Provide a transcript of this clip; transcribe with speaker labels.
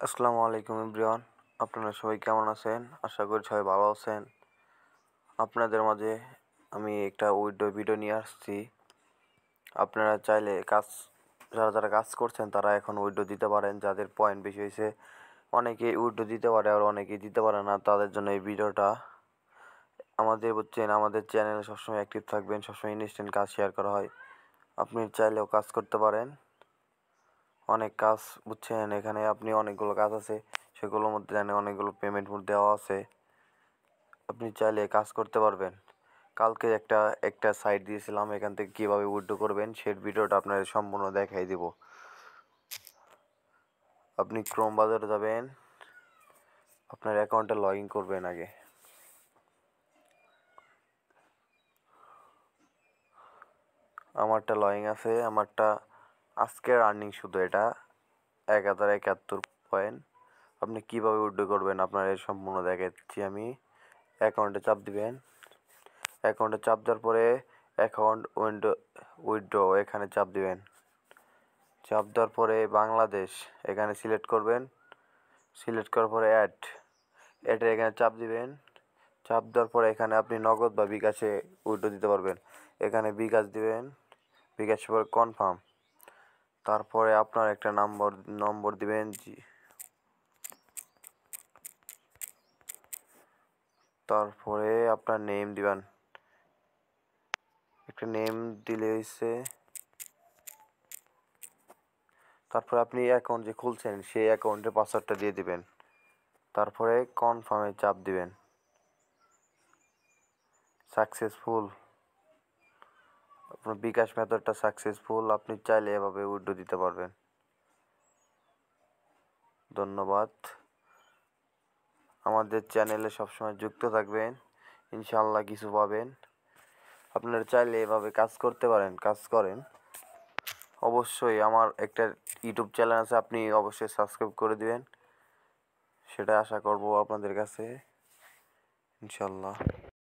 Speaker 1: আসসালামু আলাইকুম এভরিওয়ান। আপনারা সবাই কেমন আছেন? আশা করি সবাই ভালো আছেন। আপনাদের মাঝে আমি একটা উইড্রো ভিডিও নিয়ে আসছি। আপনারা চাইলে যারা কাজ করছেন তারা এখন উইড্রো দিতে পারেন। যাদের পয়েন্ট বেশি হয়েছে অনেকেই উইড্রো দিতে পারে আর অনেকেই দিতে পারে না, তাদের জন্য এই ভিডিওটা। আমাদের চ্যানেলে সবসময় অ্যাক্টিভ থাকবেন, সবসময় ইনস্ট্যান্ট কাজ শেয়ার করা হয়। আপনি চাইলেও কাজ করতে পারেন। অনেক কাজ এখানে আপনি অনেকগুলো কাজ আছে, সেগুলোর মধ্যে অনেকগুলো পেমেন্ট দেওয়া আছে। আপনি চাইলে কাজ করতে পারবেন। কালকে একটা সাইট দিয়েছিলাম, এখান থেকে কীভাবে উইথড্র করবেন সেই ভিডিওটা আপনাদের সম্পূর্ণ দেখাই দিব। আপনি ক্রোম বাজারে যাবেন, আপনার অ্যাকাউন্টে লগ ইন করবেন আগে। আমারটা লগ ইন আছে, আমারটা আজকের আর্নিং শুধু এটা 1071 পয়েন্ট। আপনি কীভাবে উইথড্র করবেন আপনার সম্পূর্ণ দেখাচ্ছি আমি। অ্যাকাউন্টে চাপ দিবেন, অ্যাকাউন্টে চাপ দেওয়ার পরে অ্যাকাউন্ট উইথড্র এখানে চাপ দিবেন। চাপ দেওয়ার পরে বাংলাদেশ এখানে সিলেক্ট করবেন। সিলেক্ট করার পরে অ্যাডে এখানে চাপ দিবেন। চাপ দেওয়ার পরে এখানে আপনি নগদ বা বিকাশে উইথড্র দিতে পারবেন। এখানে বিকাশ দিবেন, বিকাশের পরে কনফার্ম। তারপরে আপনার একটা নম্বর দিবেন, তারপরে আপনার নেম দিবেন। একটা নেম দিলে হয়েছে। তারপরে আপনি অ্যাকাউন্ট যে খুলছেন সেই অ্যাকাউন্টের পাসওয়ার্ডটা দিয়ে দিবেন। তারপরে কনফার্মে চাপ দিবেন। সাকসেসফুল, আপনার বিকাশ মেথডটা সাকসেসফুল। আপনি চাইলে এভাবে উইথড্র দিতে পারবেন। ধন্যবাদ। আমাদের চ্যানেলে সবসময় যুক্ত থাকবেন, ইনশাআল্লাহ কিছু পাবেন। আপনারা চাইলে এভাবে কাজ করতে পারেন, কাজ করেন। অবশ্যই আমার একটা ইউটিউব চ্যানেল আছে, আপনি অবশ্যই সাবস্ক্রাইব করে দিবেন, সেটা আশা করব আপনাদের কাছে, ইনশাআল্লাহ।